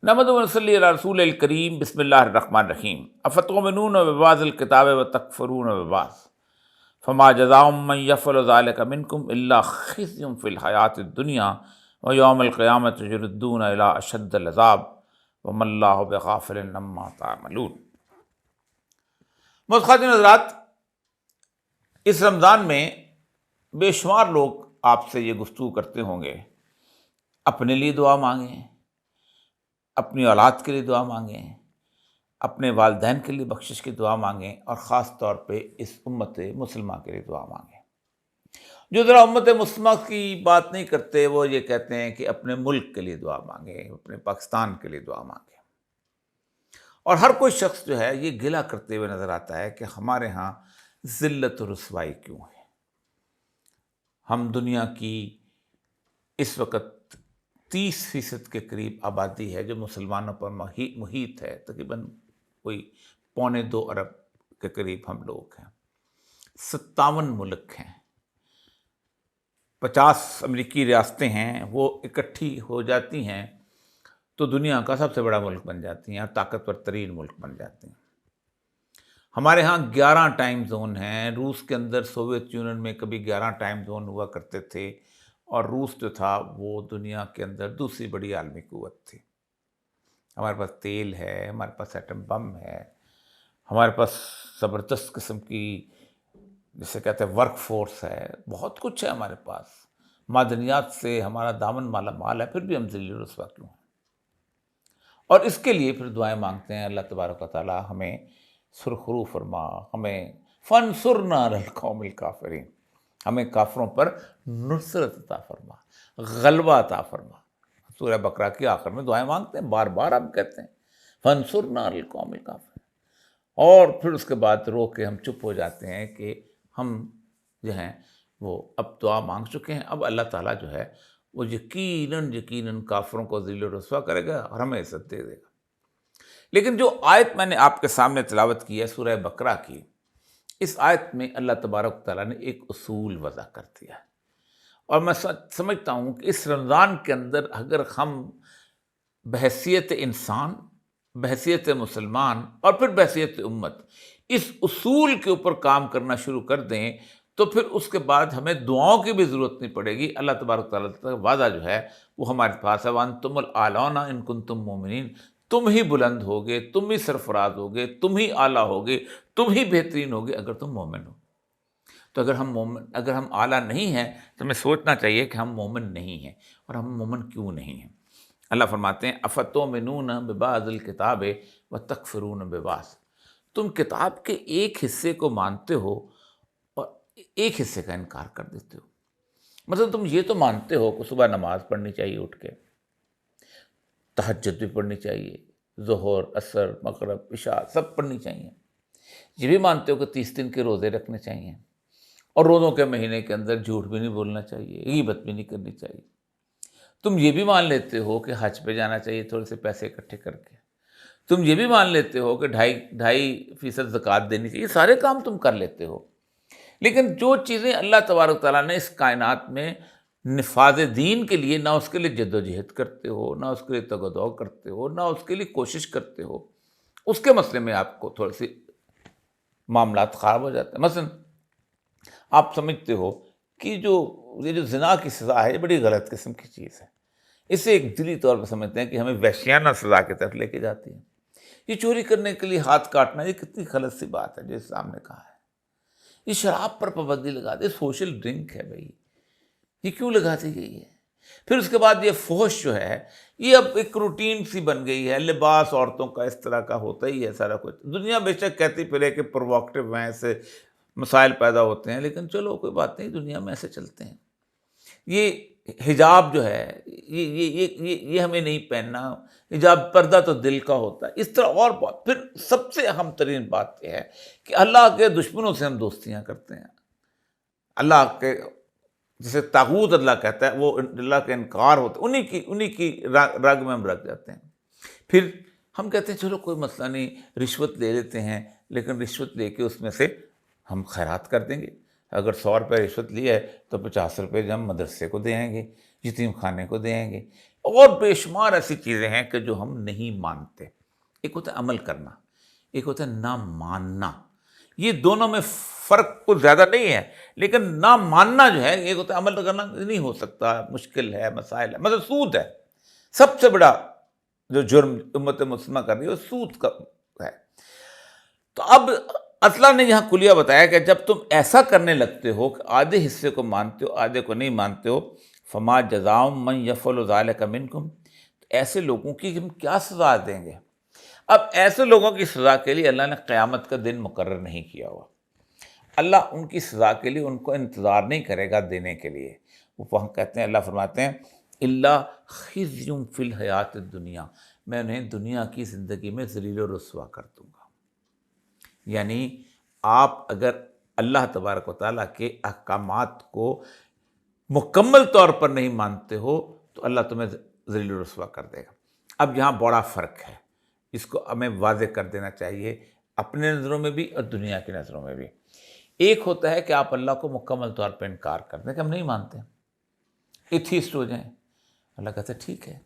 نحمد و نصلی علی رسول الکریم بسم اللہ الرحمن الرحیم افتؤمنون ببعض الکتاب وتکفرون ببعض فما جزاء من یفعل ذلک منکم الا خزی فی الحیاۃ الدنیا ویوم القیامۃ یردون الی اشد العذاب وما اللہ بغافل عما تعملون۔ خواتین حضرات، اس رمضان میں بے شمار لوگ آپ سے یہ گفتگو کرتے ہوں گے، اپنے لیے دعا مانگیں، اپنی اولاد کے لیے دعا مانگیں، اپنے والدین کے لیے بخشش کی دعا مانگیں، اور خاص طور پہ اس امت مسلمہ کے لیے دعا مانگیں۔ جو ذرا امت مسلمہ کی بات نہیں کرتے وہ یہ کہتے ہیں کہ اپنے ملک کے لیے دعا مانگیں، اپنے پاکستان کے لیے دعا مانگیں۔ اور ہر کوئی شخص جو ہے یہ گلہ کرتے ہوئے نظر آتا ہے کہ ہمارے ہاں ذلت و رسوائی کیوں ہے۔ ہم دنیا کی اس وقت 30% کے قریب آبادی ہے جو مسلمانوں پر محیط ہے، تقریباً کوئی 1.25 ارب کے قریب ہم لوگ ہیں، 57 ملک ہیں، 50 امریکی ریاستیں ہیں، وہ اکٹھی ہو جاتی ہیں تو دنیا کا سب سے بڑا ملک بن جاتی ہیں اور طاقتور ترین ملک بن جاتے ہیں۔ ہمارے ہاں 11 ٹائم زون ہیں۔ روس کے اندر سوویت یونین میں کبھی 11 ٹائم زون ہوا کرتے تھے، اور روس جو تھا وہ دنیا کے اندر دوسری بڑی عالمی قوت تھی۔ ہمارے پاس تیل ہے، ہمارے پاس ایٹم بم ہے، ہمارے پاس زبردست قسم کی جسے کہتے ہیں ورک فورس ہے، بہت کچھ ہے ہمارے پاس، معدنیات سے ہمارا دامن مالا مال ہے، پھر بھی ہم ذلیل و رسوا کیوں ہیں؟ اور اس کے لیے پھر دعائیں مانگتے ہیں، اللہ تبارک و تعالیٰ ہمیں سرخرو فرما، ہمیں فانصرنا علی القوم الکافرین، ہمیں کافروں پر نصرت عطا فرما، غلبہ عطا فرما۔ سورہ بقرہ کی آخر میں دعائیں مانگتے ہیں، بار بار ہم کہتے ہیں فانصرنا علی القوم الکافرین، اور پھر اس کے بعد رو کے ہم چپ ہو جاتے ہیں کہ ہم جو ہیں وہ اب دعا مانگ چکے ہیں، اب اللہ تعالیٰ جو ہے وہ یقیناً کافروں کو ذلیل و رسوا کرے گا اور ہمیں عزت دے دے گا۔ لیکن جو آیت میں نے آپ کے سامنے تلاوت کی ہے سورہ بقرہ کی، اس آیت میں اللہ تبارک تعالیٰ نے ایک اصول وضع کر دیا ہے، اور میں سمجھتا ہوں کہ اس رمضان کے اندر اگر ہم بحیثیت انسان، بحیثیت مسلمان اور پھر بحیثیت امت اس اصول کے اوپر کام کرنا شروع کر دیں تو پھر اس کے بعد ہمیں دعاؤں کی بھی ضرورت نہیں پڑے گی۔ اللہ تبارک تعالیٰ کا وعدہ جو ہے وہ ہمارے پاس ہے، وَأَنْتُمُ الْأَعْلَوْنَ إِن كُنتُم مُؤْمِنِينَ، تم ہی بلند ہوگے، تم ہی سرفراز ہوگے، تم ہی اعلیٰ ہوگے، تم ہی بہترین ہوگے اگر تم مومن ہو۔ تو اگر ہم اعلیٰ نہیں ہیں تو ہمیں سوچنا چاہیے کہ ہم مومن نہیں ہیں، اور ہم مومن کیوں نہیں ہیں۔ اللہ فرماتے ہیں افتؤمنون ببعض الکتاب وتکفرون ببعض، تم کتاب کے ایک حصے کو مانتے ہو اور ایک حصے کا انکار کر دیتے ہو۔ مثلا تم یہ تو مانتے ہو کہ صبح نماز پڑھنی چاہیے، اٹھ کے تہجد بھی پڑھنی چاہیے، ظہر، عصر، مغرب، عشاء سب پڑھنی چاہیے۔ یہ بھی مانتے ہو کہ 30 دن کے روزے رکھنے چاہیے، اور روزوں کے مہینے کے اندر جھوٹ بھی نہیں بولنا چاہیے، غیبت بھی نہیں کرنی چاہیے۔ تم یہ بھی مان لیتے ہو کہ حج پہ جانا چاہیے تھوڑے سے پیسے اکٹھے کر کے، تم یہ بھی مان لیتے ہو کہ 2.5% زکوٰۃ دینی چاہیے، یہ سارے کام تم کر لیتے ہو۔ لیکن جو چیزیں اللہ تبارک تعالیٰ نے اس کائنات میں نفاذ دین کے لیے، نہ اس کے لیے جد و جہد کرتے ہو، نہ اس کے لیے تگ و دو کرتے ہو، نہ اس کے لیے کوشش کرتے ہو، اس کے مسئلے میں آپ کو تھوڑے سے معاملات خراب ہو جاتے ہیں۔ مثلا آپ سمجھتے ہو کہ یہ جو زنا کی سزا ہے یہ بڑی غلط قسم کی چیز ہے، اسے ایک دلی طور پر سمجھتے ہیں کہ ہمیں وحشیانہ سزا کی طرف لے کے جاتی ہے۔ یہ چوری کرنے کے لیے ہاتھ کاٹنا یہ کتنی غلط سی بات ہے جو اسلام نے کہا ہے۔ یہ شراب پر پابندی لگا دے، سوشل ڈرنک ہے بھائی، یہ کیوں لگا دی گئی ہے؟ پھر اس کے بعد یہ فحش جو ہے یہ اب ایک روٹین سی بن گئی ہے، لباس عورتوں کا اس طرح کا ہوتا ہی ہے سارا کچھ۔ دنیا بے شک کہتی پھرے کہ پرووکٹیو ہیں، ایسے مسائل پیدا ہوتے ہیں، لیکن چلو کوئی بات نہیں، دنیا میں ایسے چلتے ہیں۔ یہ حجاب جو ہے یہ ہمیں نہیں پہننا، حجاب پردہ تو دل کا ہوتا ہے، اس طرح اور بات۔ پھر سب سے اہم ترین بات یہ ہے کہ اللہ کے دشمنوں سے ہم دوستیاں کرتے ہیں، اللہ کے جسے طاغوت اللہ کہتا ہے، وہ اللہ کا انکار ہوتا ہے، انہی کی رگ میں ہم رکھ جاتے ہیں۔ پھر ہم کہتے ہیں چلو کوئی مسئلہ نہیں، رشوت لے لیتے ہیں، لیکن رشوت لے کے اس میں سے ہم خیرات کر دیں گے، اگر 100 روپے رشوت لی ہے تو 50 روپے جو ہم مدرسے کو دے آئیں گے، یتیم خانے کو دے آئیں گے، اور بے شمار ایسی چیزیں ہیں کہ جو ہم نہیں مانتے۔ ایک ہوتا ہے عمل کرنا، ایک ہوتا ہے نہ ماننا۔ یہ دونوں میں فرق کچھ زیادہ نہیں ہے، لیکن نہ ماننا جو ہے، ایک ہوتا ہے عمل کرنا نہیں ہو سکتا، مشکل ہے، مسائل ہے، مثلا سود ہے، سب سے بڑا جو جرم امت مسلمہ کر رہی ہے وہ سود کا ہے۔ تو اب اللہ نے یہاں کلیہ بتایا کہ جب تم ایسا کرنے لگتے ہو کہ آدھے حصے کو مانتے ہو آدھے کو نہیں مانتے ہو، فما جزاء من یفعل ذلک منکم، ایسے لوگوں کی ہم کیا سزا دیں گے؟ اب ایسے لوگوں کی سزا کے لیے اللہ نے قیامت کا دن مقرر نہیں کیا ہوا۔ اللہ ان کی سزا کے لیے ان کو انتظار نہیں کرے گا دینے کے لیے۔ وہ وہاں کہتے ہیں، اللہ فرماتے ہیں اللہ خزی فی الحیات الدنیا، میں انہیں دنیا کی زندگی میں ذلیل و رسوا کر دوں گا۔ یعنی آپ اگر اللہ تبارک و تعالیٰ کے احکامات کو مکمل طور پر نہیں مانتے ہو تو اللہ تمہیں ذلیل و رسوا کر دے گا۔ اب یہاں بڑا فرق ہے، اس کو ہمیں واضح کر دینا چاہیے اپنے نظروں میں بھی اور دنیا کی نظروں میں بھی۔ ایک ہوتا ہے کہ آپ اللہ کو مکمل طور پہ انکار کر دیں کہ ہم نہیں مانتے، ایتھیسٹ ہو جائیں۔ اللہ کہتا ہے ٹھیک ہے،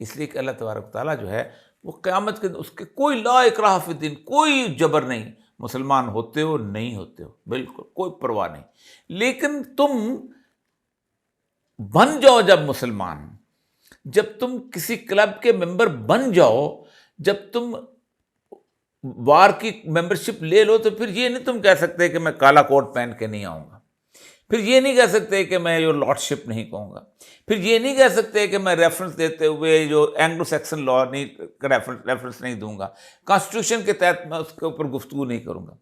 اس لیے کہ اللہ تبارک و تعالیٰ جو ہے وہ قیامت کے اس کے کوئی لا اکراہ فی الدین، کوئی جبر نہیں، مسلمان ہوتے ہو نہیں ہوتے ہو، بالکل کوئی پرواہ نہیں، لیکن تم بن جاؤ جب مسلمان، جب تم کسی کلب کے ممبر بن جاؤ، جب تم بار کی ممبرشپ لے لو، تو پھر یہ نہیں تم کہہ سکتے کہ میں کالا کوٹ پہن کے نہیں آؤں گا، پھر یہ نہیں کہہ سکتے کہ میں یور لارڈشپ نہیں کہوں گا، پھر یہ نہیں کہہ سکتے کہ میں ریفرنس دیتے ہوئے جو اینگلو سیکسن لا نہیں ریفرنس نہیں دوں گا، کانسٹیٹیوشن کے تحت میں اس کے اوپر گفتگو نہیں کروں گا۔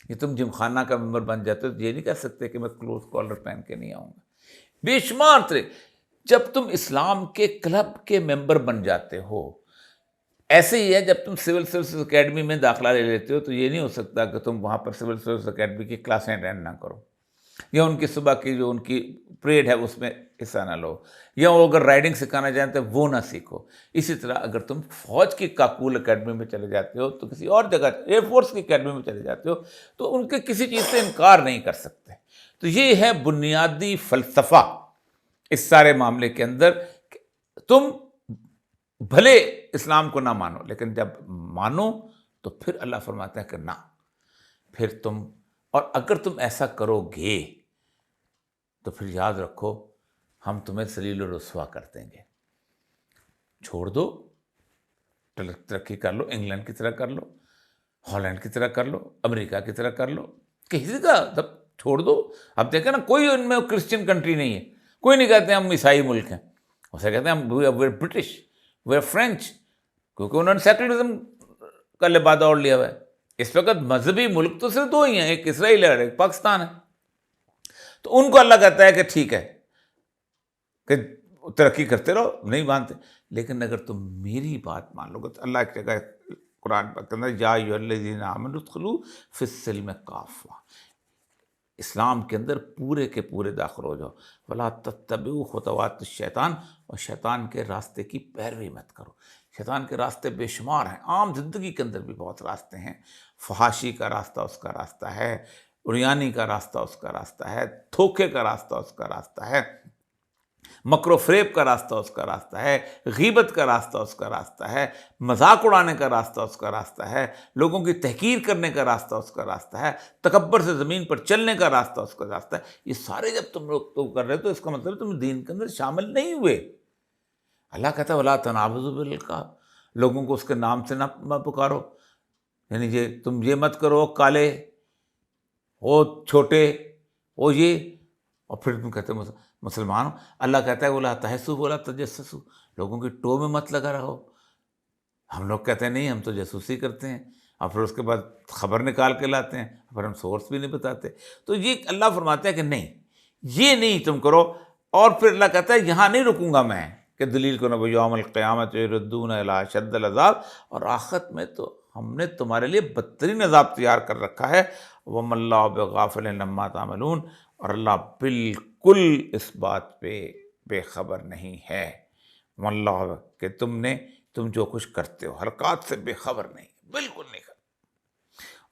یہ تم جم خانہ کا ممبر بن جاتے ہو تو یہ نہیں کہہ سکتے کہ میں کلوز کالر پہن کے نہیں آؤں گا۔ بے شمار طرح جب تم اسلام کے کلب کے ممبر بن جاتے ہو، ایسے ہی ہے جب تم سول سروسز اکیڈمی میں داخلہ لے لیتے ہو تو یہ نہیں ہو سکتا کہ تم وہاں پر سول سروسز اکیڈمی کی کلاسیں اٹینڈ نہ کرو، یا ان کی صبح کی جو ان کی پریڈ ہے اس میں حصہ نہ لو، یا وہ اگر رائڈنگ سکھانا جانتے ہیں وہ نہ سیکھو۔ اسی طرح اگر تم فوج کی کاکول اکیڈمی میں چلے جاتے ہو تو کسی اور جگہ ایئر فورس کی اکیڈمی میں چلے جاتے ہو تو ان کے کسی چیز سے انکار نہیں کر سکتے۔ تو یہ ہے بنیادی فلسفہ اس سارے معاملے کے اندر، کہ تم بھلے اسلام کو نہ مانو لیکن جب مانو تو پھر اللہ فرماتا ہے کہ نہ، پھر تم، اور اگر تم ایسا کرو گے تو پھر یاد رکھو ہم تمہیں ذلیل و رسوا کر دیں گے۔ چھوڑ دو، ترقی کر لو، انگلینڈ کی طرح کر لو، ہالینڈ کی طرح کر لو، امریکہ کی طرح کر لو، کسی کا تب چھوڑ دو۔ اب دیکھیں نا، کوئی ان میں کرسچن کنٹری نہیں ہے، کوئی نہیں کہتے ہم عیسائی ملک ہیں، اسے کہتے ہیں ہم ویئر برٹش، ویئر فرینچ، کیونکہ انہوں نے سیکولرزم کا لبادہ اوڑھ لیا ہوا ہے۔ اس وقت مذہبی ملک تو صرف دو ہی ہیں، ایک اسرائیل ہے اور ایک پاکستان ہے۔ تو ان کو اللہ کہتا ہے کہ ٹھیک ہے کہ ترقی کرتے رہو، نہیں مانتے، لیکن اگر تم میری بات مان لو گے تو اللہ ایک جگہ قرآن پاک کے اندر یا ایھا الذین آمنوا ادخلوا فی السلم کافہ، اسلام کے اندر پورے کے پورے داخل ہو جاؤ، ولا تتبعوا خطوات الشیطان، اور شیطان کے راستے کی پیروی مت کرو۔ شیطان کے راستے بے شمار ہیں، عام زندگی کے اندر بھی بہت راستے ہیں، فحاشی کا راستہ اس کا راستہ ہے، عریانی کا راستہ اس کا راستہ ہے، دھوکے کا راستہ اس کا راستہ ہے، مکر و فریب کا راستہ اس کا راستہ ہے، غیبت کا راستہ اس کا راستہ ہے، مذاق اڑانے کا راستہ اس کا راستہ ہے، لوگوں کی تحقیر کرنے کا راستہ اس کا راستہ ہے، تکبر سے زمین پر چلنے کا راستہ اس کا راستہ ہے۔ یہ سارے جب تم لوگ تو کر رہے تو اس کا مطلب تم دین کے اندر شامل نہیں ہوئے۔ اللہ کہتا ہے ولا تنابزوا بالالقاب، لوگوں کو اس کے نام سے نہ پکارو، یعنی یہ تم یہ مت کرو کالے، وہ چھوٹے، وہ یہ، اور پھر تم کہتے ہو مسلمان ہو۔ اللہ کہتا ہے ولا تحسوا ولا تجسسوا، لوگوں کی ٹو میں مت لگا رہو۔ ہم لوگ کہتے ہیں نہیں ہم تو جاسوسی کرتے ہیں، اور پھر اس کے بعد خبر نکال کے لاتے ہیں، پھر ہم سورس بھی نہیں بتاتے۔ تو یہ اللہ فرماتا ہے کہ نہیں، یہ نہیں تم کرو۔ اور پھر اللہ کہتا ہے یہاں نہیں رکوں گا میں کہ دلیل کو نہ یوم القیامت یردون الی اشد العذاب، اور آخرت میں تو ہم نے تمہارے لیے بدترین عذاب تیار کر رکھا ہے۔ وما اللہ بغافل عما تعملون، اور اللہ بالکل اس بات پہ بے خبر نہیں ہے، وما اللہ کہ تم جو کچھ کرتے ہو حرکات سے بے خبر نہیں، بالکل نہیں خبر۔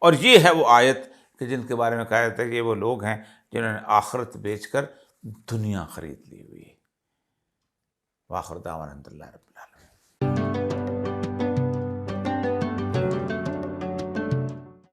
اور یہ ہے وہ آیت کہ جن کے بارے میں کہا جاتا ہے کہ یہ وہ لوگ ہیں جنہوں نے آخرت بیچ کر دنیا خرید لی ہوئی ہے۔ وآخر دعوانا الحمد للہ رب العالمین۔